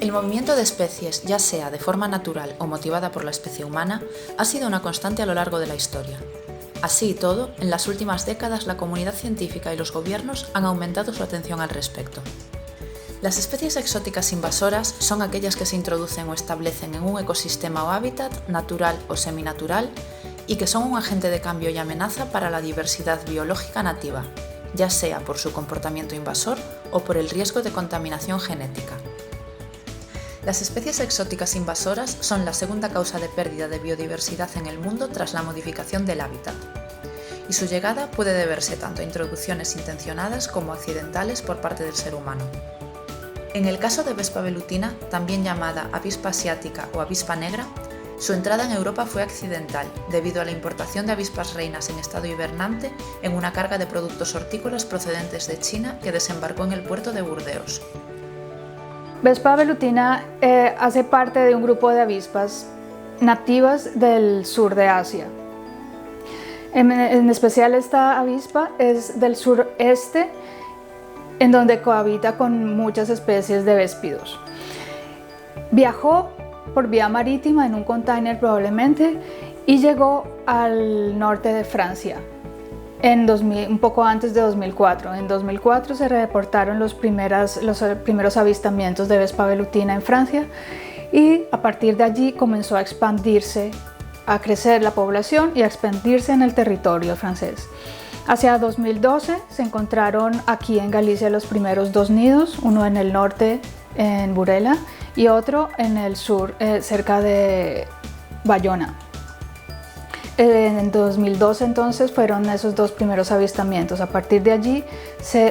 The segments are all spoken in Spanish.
El movimiento de especies, ya sea de forma natural o motivada por la especie humana, ha sido una constante a lo largo de la historia. Así y todo, en las últimas décadas la comunidad científica y los gobiernos han aumentado su atención al respecto. Las especies exóticas invasoras son aquellas que se introducen o establecen en un ecosistema o hábitat, natural o seminatural, y que son un agente de cambio y amenaza para la diversidad biológica nativa, ya sea por su comportamiento invasor o por el riesgo de contaminación genética. Las especies exóticas invasoras son la segunda causa de pérdida de biodiversidad en el mundo tras la modificación del hábitat, y su llegada puede deberse tanto a introducciones intencionadas como accidentales por parte del ser humano. En el caso de Vespa velutina, también llamada avispa asiática o avispa negra, su entrada en Europa fue accidental debido a la importación de avispas reinas en estado hibernante en una carga de productos hortícolas procedentes de China que desembarcó en el puerto de Burdeos. Vespa velutina hace parte de un grupo de avispas nativas del sur de Asia. En especial esta avispa es del sureste, en donde cohabita con muchas especies de véspidos. Viajó por vía marítima en un container probablemente y llegó al norte de Francia un poco antes de 2004. En 2004 se reportaron los primeros avistamientos de Vespa velutina en Francia y a partir de allí comenzó a expandirse, a crecer la población y a expandirse en el territorio francés. Hacia 2012 se encontraron aquí en Galicia los primeros 2 nidos, uno en el norte en Burela y otro en el sur cerca de Bayona. En 2012 entonces fueron esos 2 primeros avistamientos. A partir de allí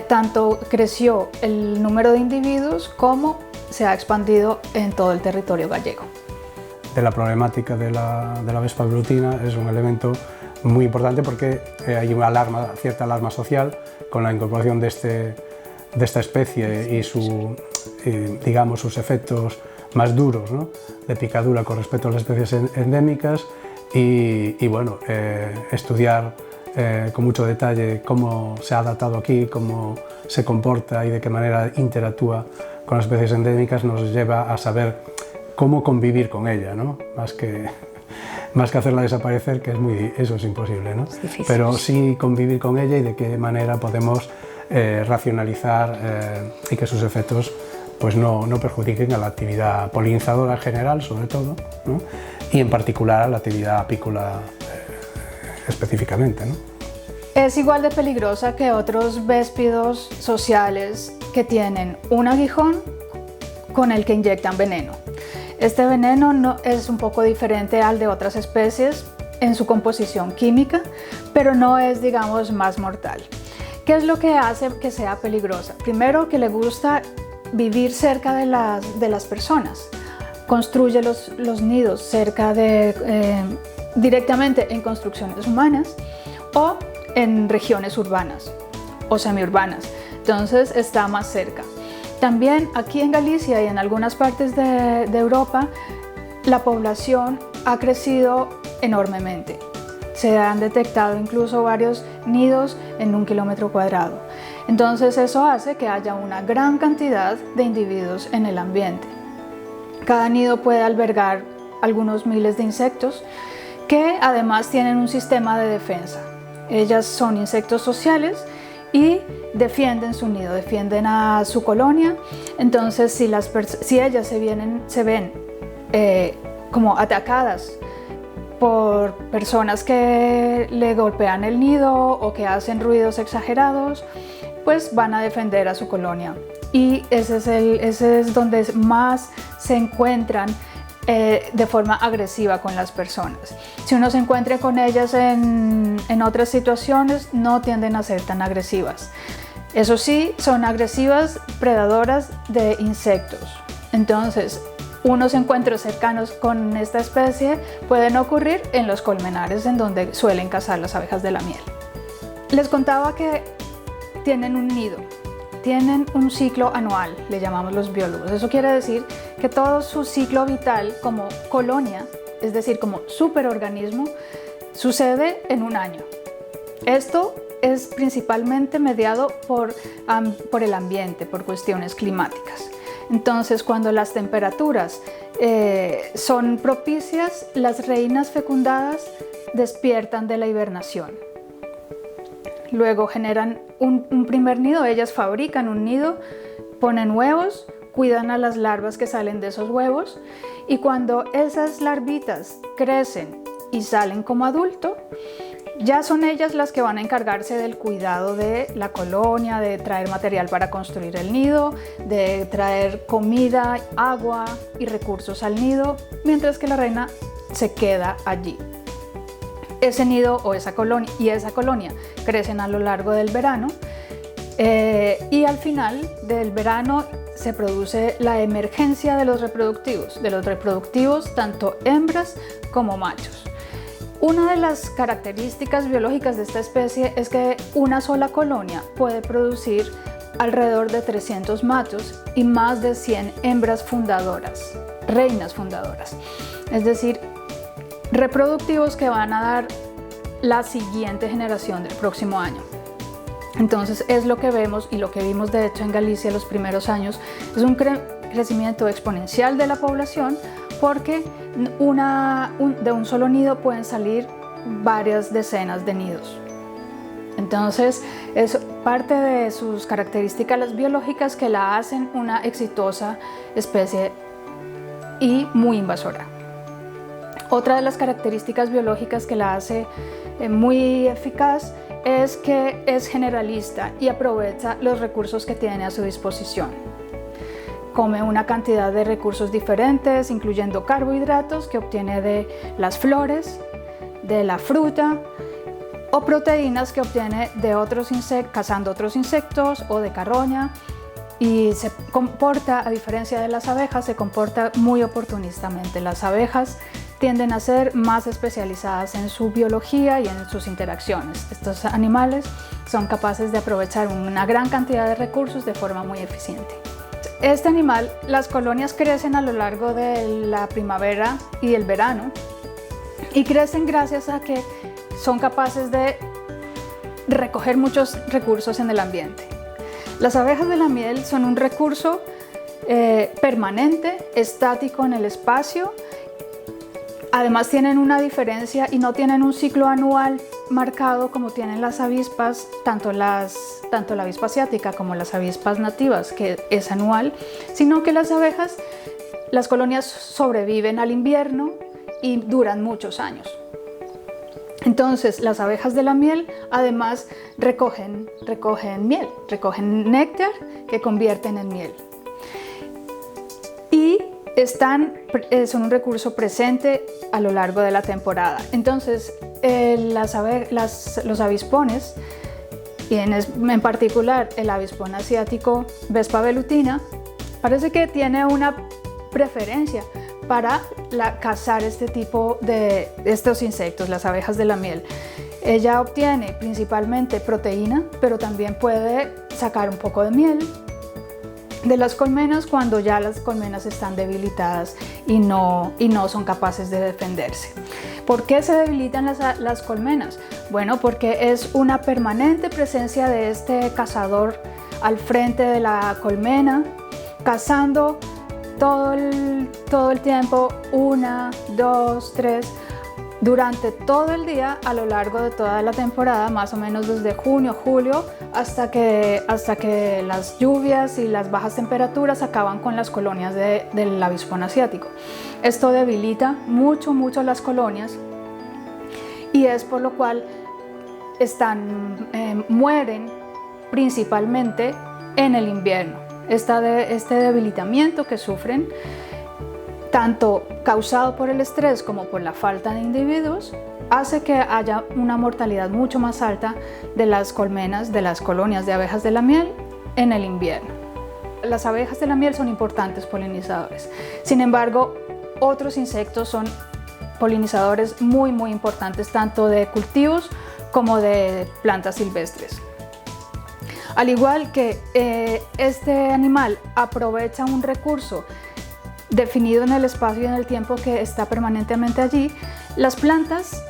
tanto creció el número de individuos como se ha expandido en todo el territorio gallego. De la problemática de la Vespa velutina es un elemento muy importante porque hay una cierta alarma social con la incorporación de esta especie y sus efectos más duros, ¿no?, de picadura con respecto a las especies endémicas. Y bueno, estudiar con mucho detalle cómo se ha adaptado aquí, cómo se comporta y de qué manera interactúa con las especies endémicas nos lleva a saber cómo convivir con ella, ¿no? Más que hacerla desaparecer, que eso es imposible, ¿no? Es difícil. Pero sí convivir con ella y de qué manera podemos racionalizar y que sus efectos pues no perjudiquen a la actividad polinizadora en general, sobre todo, ¿no?, y en particular a la actividad apícola específicamente, ¿no? Es igual de peligrosa que otros véspidos sociales que tienen un aguijón con el que inyectan veneno. Este veneno es un poco diferente al de otras especies en su composición química, pero no es, digamos, más mortal. ¿Qué es lo que hace que sea peligrosa? Primero, que le gusta vivir cerca de las personas. Construye los nidos cerca directamente en construcciones humanas o en regiones urbanas o semiurbanas. Entonces está más cerca. También aquí en Galicia y en algunas partes de Europa la población ha crecido enormemente. Se han detectado incluso varios nidos en 1 kilómetro cuadrado. Entonces eso hace que haya una gran cantidad de individuos en el ambiente. Cada nido puede albergar algunos miles de insectos que además tienen un sistema de defensa. Ellas son insectos sociales y defienden su nido, defienden a su colonia. Entonces si ellas se ven como atacadas por personas que le golpean el nido o que hacen ruidos exagerados, pues van a defender a su colonia. Y ese es donde más se encuentran de forma agresiva con las personas. Si uno se encuentra con ellas en otras situaciones, no tienden a ser tan agresivas. Eso sí, son agresivas predadoras de insectos. Entonces, unos encuentros cercanos con esta especie pueden ocurrir en los colmenares en donde suelen cazar las abejas de la miel. Les contaba que tienen un nido. Tienen un ciclo anual, le llamamos los biólogos. Eso quiere decir que todo su ciclo vital como colonia, es decir, como superorganismo, sucede en un año. Esto es principalmente mediado por el ambiente, por cuestiones climáticas. Entonces, cuando las temperaturas son propicias, las reinas fecundadas despiertan de la hibernación. Luego generan un primer nido, ellas fabrican un nido, ponen huevos, cuidan a las larvas que salen de esos huevos, y cuando esas larvitas crecen y salen como adulto, ya son ellas las que van a encargarse del cuidado de la colonia, de traer material para construir el nido, de traer comida, agua y recursos al nido, mientras que la reina se queda allí. Ese nido o esa colonia crecen a lo largo del verano, y al final del verano se produce la emergencia de los reproductivos tanto hembras como machos. Una de las características biológicas de esta especie es que una sola colonia puede producir alrededor de 300 machos y más de 100 hembras fundadoras, reinas fundadoras. Es decir, reproductivos que van a dar la siguiente generación del próximo año. Entonces es lo que vemos y lo que vimos de hecho en Galicia los primeros años, es un crecimiento exponencial de la población, porque de un solo nido pueden salir varias decenas de nidos. Entonces es parte de sus características biológicas que la hacen una exitosa especie y muy invasora. Otra de las características biológicas que la hace muy eficaz es que es generalista y aprovecha los recursos que tiene a su disposición. Come una cantidad de recursos diferentes, incluyendo carbohidratos que obtiene de las flores, de la fruta, o proteínas que obtiene de otros insectos, cazando otros insectos o de carroña, y se comporta, a diferencia de las abejas, se comporta muy oportunistamente. Las abejas tienden a ser más especializadas en su biología y en sus interacciones. Estos animales son capaces de aprovechar una gran cantidad de recursos de forma muy eficiente. Este animal, las colonias crecen a lo largo de la primavera y el verano, y crecen gracias a que son capaces de recoger muchos recursos en el ambiente. Las abejas de la miel son un recurso permanente, estático en el espacio. Además tienen una diferencia y no tienen un ciclo anual marcado como tienen las avispas, tanto la avispa asiática como las avispas nativas, que es anual, sino que las abejas, las colonias sobreviven al invierno y duran muchos años. Entonces las abejas de la miel además recogen miel, recogen néctar que convierten en miel. Y son un recurso presente a lo largo de la temporada. Entonces los avispones, y en particular el avispón asiático Vespa velutina, parece que tiene una preferencia para cazar este tipo de estos insectos, las abejas de la miel. Ella obtiene principalmente proteína, pero también puede sacar un poco de miel de las colmenas cuando ya las colmenas están debilitadas y no son capaces de defenderse. ¿Por qué se debilitan las colmenas? Bueno, porque es una permanente presencia de este cazador al frente de la colmena, cazando todo el tiempo, 1, 2, 3, durante todo el día a lo largo de toda la temporada, más o menos desde junio, julio, hasta que las lluvias y las bajas temperaturas acaban con las colonias del avispón asiático. Esto debilita mucho las colonias, y es por lo cual mueren principalmente en el invierno. Este debilitamiento que sufren, tanto causado por el estrés como por la falta de individuos, hace que haya una mortalidad mucho más alta de las colmenas, de las colonias de abejas de la miel en el invierno. Las abejas de la miel son importantes polinizadores. Sin embargo, otros insectos son polinizadores muy importantes, tanto de cultivos como de plantas silvestres. Al igual que este animal aprovecha un recurso definido en el espacio y en el tiempo que está permanentemente allí, las plantas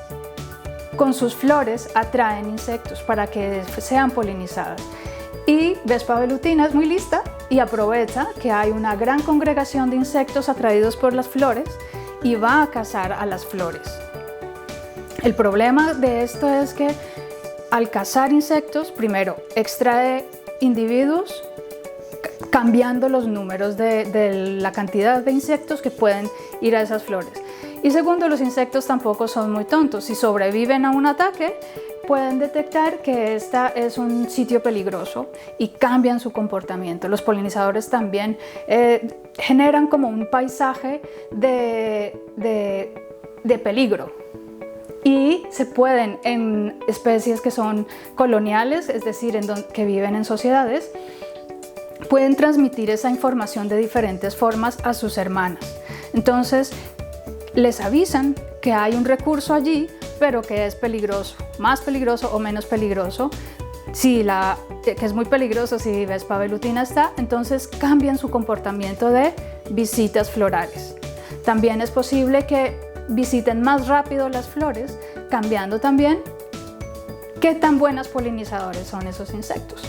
con sus flores atraen insectos para que sean polinizadas. Y Vespa velutina es muy lista y aprovecha que hay una gran congregación de insectos atraídos por las flores y va a cazar a las flores. El problema de esto es que al cazar insectos, primero extrae individuos cambiando los números de la cantidad de insectos que pueden ir a esas flores. Y segundo, los insectos tampoco son muy tontos. Si sobreviven a un ataque, pueden detectar que este es un sitio peligroso y cambian su comportamiento. Los polinizadores también generan como un paisaje de peligro. Y se pueden, en especies que son coloniales, es decir, que viven en sociedades, pueden transmitir esa información de diferentes formas a sus hermanas. Entonces, les avisan que hay un recurso allí, pero que es peligroso, más peligroso o menos peligroso. Que es muy peligroso si Vespa velutina está, entonces cambian su comportamiento de visitas florales. También es posible que visiten más rápido las flores, cambiando también qué tan buenos polinizadores son esos insectos.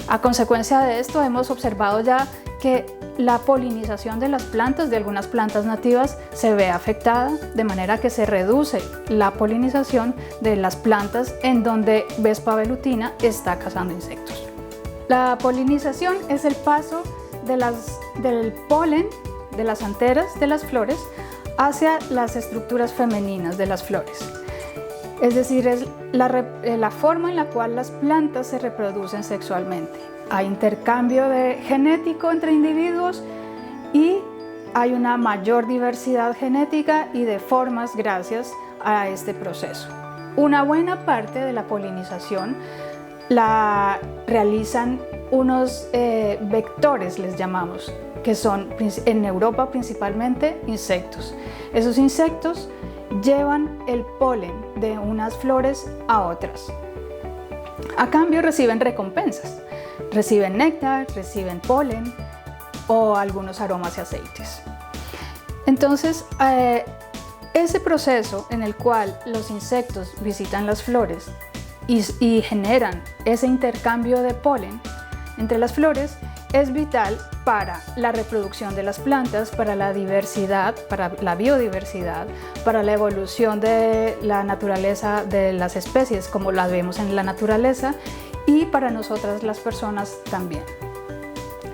A consecuencia de esto, hemos observado ya que la polinización de las plantas, de algunas plantas nativas, se ve afectada, de manera que se reduce la polinización de las plantas en donde Vespa velutina está cazando insectos. La polinización es el paso del polen de las anteras de las flores hacia las estructuras femeninas de las flores. Es decir, es la forma en la cual las plantas se reproducen sexualmente. Hay intercambio genético entre individuos y hay una mayor diversidad genética y de formas gracias a este proceso. Una buena parte de la polinización la realizan unos vectores, les llamamos, que son en Europa principalmente insectos. Esos insectos llevan el polen de unas flores a otras. A cambio reciben recompensas, reciben néctar, reciben polen o algunos aromas y aceites. Entonces, ese proceso en el cual los insectos visitan las flores y generan ese intercambio de polen entre las flores es vital para la reproducción de las plantas, para la diversidad, para la biodiversidad, para la evolución de la naturaleza de las especies como las vemos en la naturaleza y para nosotras las personas también.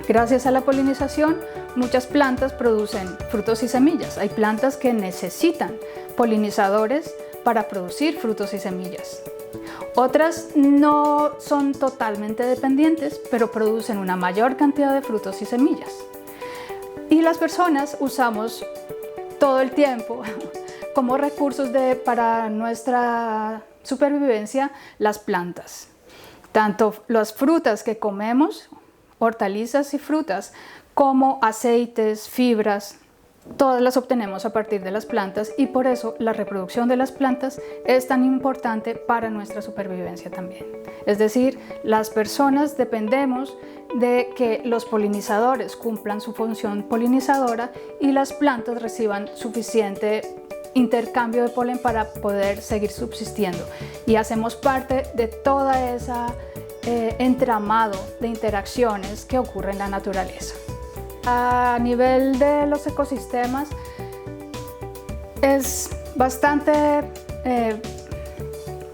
Gracias a la polinización, muchas plantas producen frutos y semillas. Hay plantas que necesitan polinizadores para producir frutos y semillas. Otras no son totalmente dependientes, pero producen una mayor cantidad de frutos y semillas. Y las personas usamos todo el tiempo como recursos para nuestra supervivencia las plantas. Tanto las frutas que comemos, hortalizas y frutas, como aceites, fibras, todas las obtenemos a partir de las plantas y por eso la reproducción de las plantas es tan importante para nuestra supervivencia también. Es decir, las personas dependemos de que los polinizadores cumplan su función polinizadora y las plantas reciban suficiente intercambio de polen para poder seguir subsistiendo. Y hacemos parte de toda esa entramado de interacciones que ocurre en la naturaleza. A nivel de los ecosistemas es bastante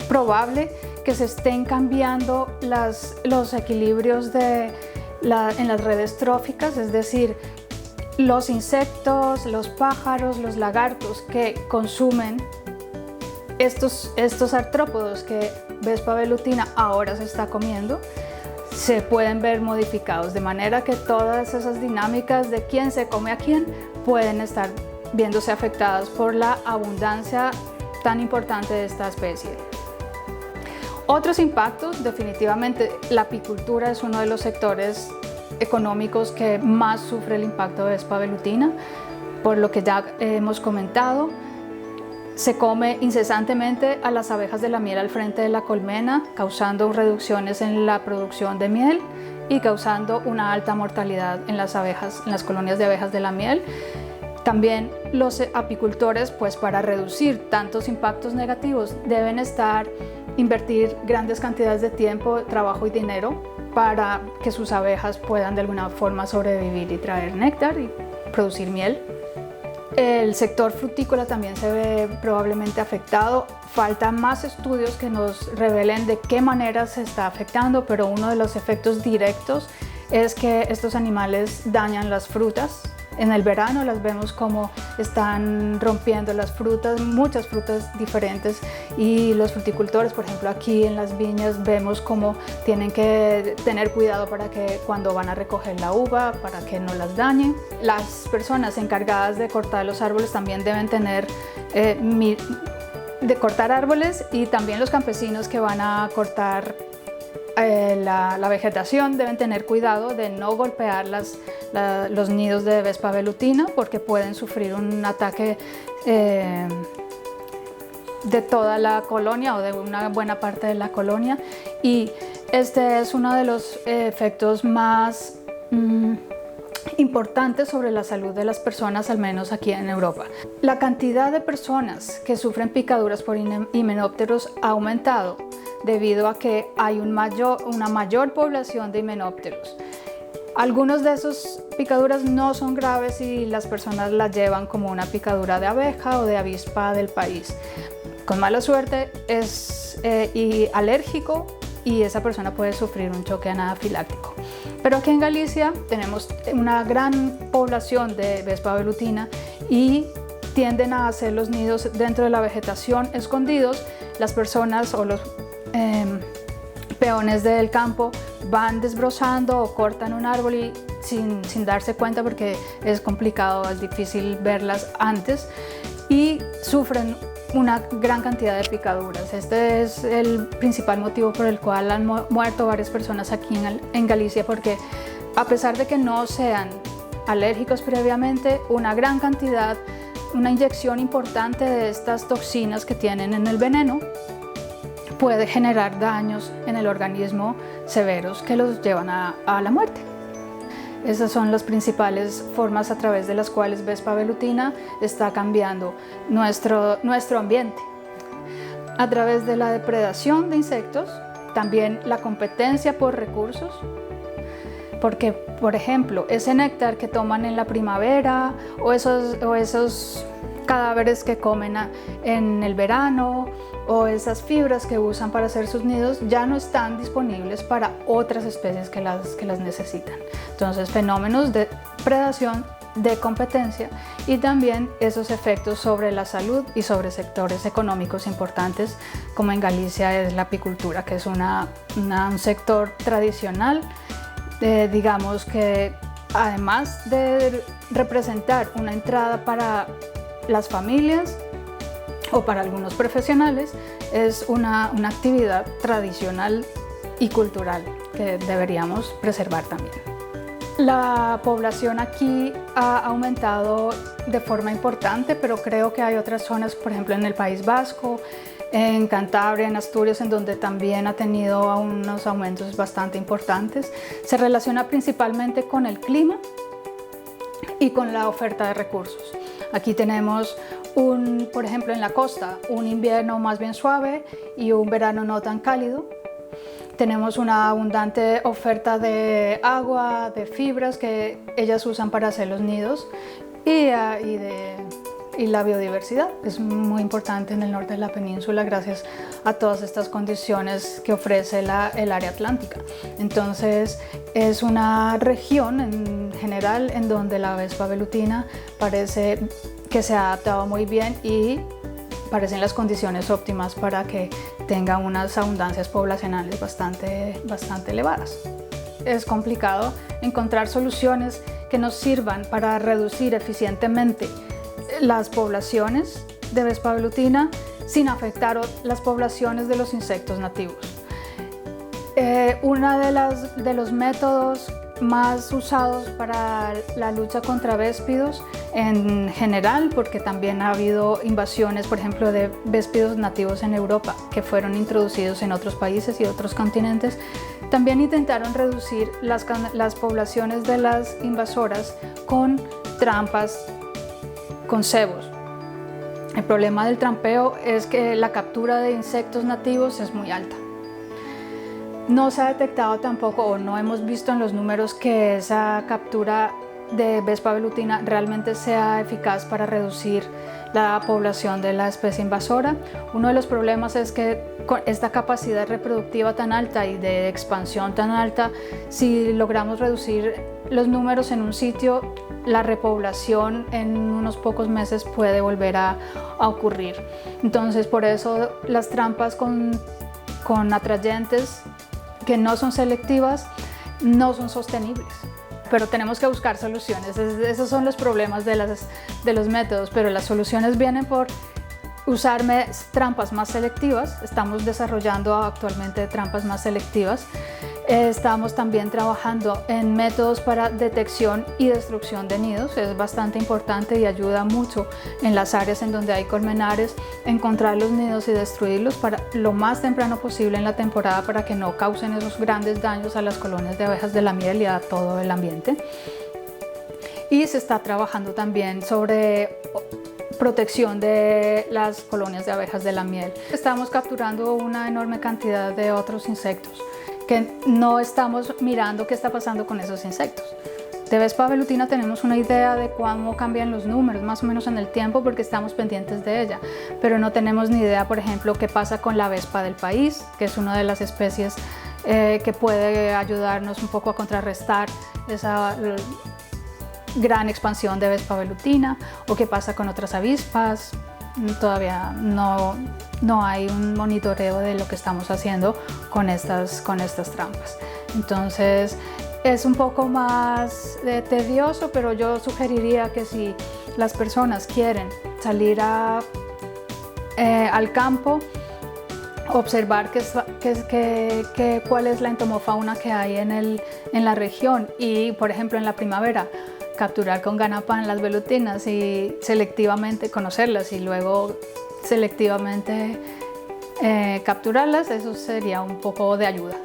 probable que se estén cambiando los equilibrios en las redes tróficas, es decir, los insectos, los pájaros, los lagartos que consumen estos artrópodos que Vespa velutina ahora se está comiendo, se pueden ver modificados, de manera que todas esas dinámicas de quién se come a quién pueden estar viéndose afectadas por la abundancia tan importante de esta especie. Otros impactos, definitivamente la apicultura es uno de los sectores económicos que más sufre el impacto de Vespa velutina, por lo que ya hemos comentado. Se come incesantemente a las abejas de la miel al frente de la colmena, causando reducciones en la producción de miel y causando una alta mortalidad en las colonias de abejas de la miel. También los apicultores, pues para reducir tantos impactos negativos, deben invertir grandes cantidades de tiempo, trabajo y dinero para que sus abejas puedan de alguna forma sobrevivir y traer néctar y producir miel. El sector frutícola también se ve probablemente afectado. Faltan más estudios que nos revelen de qué manera se está afectando, pero uno de los efectos directos es que estos animales dañan las frutas. En el verano las vemos como están rompiendo las frutas, muchas frutas diferentes, y los fruticultores, por ejemplo aquí en las viñas, vemos como tienen que tener cuidado para que cuando van a recoger la uva, para que no las dañen. Las personas encargadas de cortar los árboles también deben tener de cortar árboles, y también los campesinos que van a cortar la vegetación deben tener cuidado de no golpear los nidos de Vespa velutina, porque pueden sufrir un ataque de toda la colonia o de una buena parte de la colonia, y este es uno de los efectos más importantes sobre la salud de las personas, al menos aquí en Europa. La cantidad de personas que sufren picaduras por himenópteros ha aumentado debido a que hay una mayor población de himenópteros. Algunos de esos picaduras no son graves y las personas las llevan como una picadura de abeja o de avispa del país. Con mala suerte es alérgico y esa persona puede sufrir un choque anafiláctico. Pero aquí en Galicia tenemos una gran población de Vespa velutina y tienden a hacer los nidos dentro de la vegetación escondidos. Las personas o los peones del campo van desbrozando o cortan un árbol y sin darse cuenta, porque es complicado, es difícil verlas antes, y sufren una gran cantidad de picaduras. Este es el principal motivo por el cual han muerto varias personas aquí en Galicia, porque a pesar de que no sean alérgicos previamente, una gran cantidad, una inyección importante de estas toxinas que tienen en el veneno puede generar daños en el organismo severos que los llevan a la muerte. Esas son las principales formas a través de las cuales Vespa velutina está cambiando nuestro ambiente. A través de la depredación de insectos, también la competencia por recursos, porque, por ejemplo, ese néctar que toman en la primavera o esos cadáveres que comen en el verano, o esas fibras que usan para hacer sus nidos, ya no están disponibles para otras especies que las necesitan. Entonces, fenómenos de predación, de competencia, y también esos efectos sobre la salud y sobre sectores económicos importantes, como en Galicia es la apicultura, que es un sector tradicional, digamos que además de representar una entrada para las familias o para algunos profesionales, es una actividad tradicional y cultural que deberíamos preservar también. La población aquí ha aumentado de forma importante, pero creo que hay otras zonas, por ejemplo en el País Vasco, en Cantabria, en Asturias, en donde también ha tenido unos aumentos bastante importantes. Se relaciona principalmente con el clima y con la oferta de recursos. Aquí tenemos por ejemplo en la costa, un invierno más bien suave y un verano no tan cálido. Tenemos una abundante oferta de agua, de fibras que ellas usan para hacer los nidos, y la biodiversidad es muy importante en el norte de la península gracias a todas estas condiciones que ofrece el área atlántica. Entonces es una región en general en donde la Vespa velutina parece que se ha adaptado muy bien y parecen las condiciones óptimas para que tenga unas abundancias poblacionales bastante elevadas. Es complicado encontrar soluciones que nos sirvan para reducir eficientemente las poblaciones de Vespa velutina sin afectar las poblaciones de los insectos nativos. Uno de los métodos más usados para la lucha contra véspidos en general, porque también ha habido invasiones, por ejemplo, de véspidos nativos en Europa que fueron introducidos en otros países y otros continentes, también intentaron reducir las poblaciones de las invasoras con trampas, con cebos. El problema del trampeo es que la captura de insectos nativos es muy alta. no se ha detectado tampoco, o no hemos visto en los números, que esa captura de Vespa velutina realmente sea eficaz para reducir la población de la especie invasora. Uno de los problemas es que con esta capacidad reproductiva tan alta y de expansión tan alta, si logramos reducir los números en un sitio, la repoblación en unos pocos meses puede volver a ocurrir. Entonces, por eso las trampas con atrayentes que no son selectivas no son sostenibles. Pero tenemos que buscar soluciones. Esos son los problemas de los métodos, pero las soluciones vienen por usar trampas más selectivas. Estamos desarrollando actualmente trampas más selectivas. Estamos también trabajando en métodos para detección y destrucción de nidos. Es bastante importante y ayuda mucho en las áreas en donde hay colmenares, encontrar los nidos y destruirlos para lo más temprano posible en la temporada, para que no causen esos grandes daños a las colonias de abejas de la miel y a todo el ambiente. Y se está trabajando también sobre protección de las colonias de abejas de la miel. Estamos capturando una enorme cantidad de otros insectos que no estamos mirando qué está pasando con esos insectos. De Vespa velutina tenemos una idea de cómo cambian los números, más o menos en el tiempo, porque estamos pendientes de ella, pero no tenemos ni idea, por ejemplo, qué pasa con la Vespa del país, que es una de las especies que puede ayudarnos un poco a contrarrestar esa gran expansión de Vespa velutina, o qué pasa con otras avispas. Todavía no hay un monitoreo de lo que estamos haciendo con estas trampas. Entonces es un poco más tedioso, pero yo sugeriría que si las personas quieren salir al campo, observar cuál es la entomofauna que hay en la región, y por ejemplo en la primavera capturar con ganapán las velutinas y selectivamente conocerlas y luego selectivamente capturarlas, eso sería un poco de ayuda.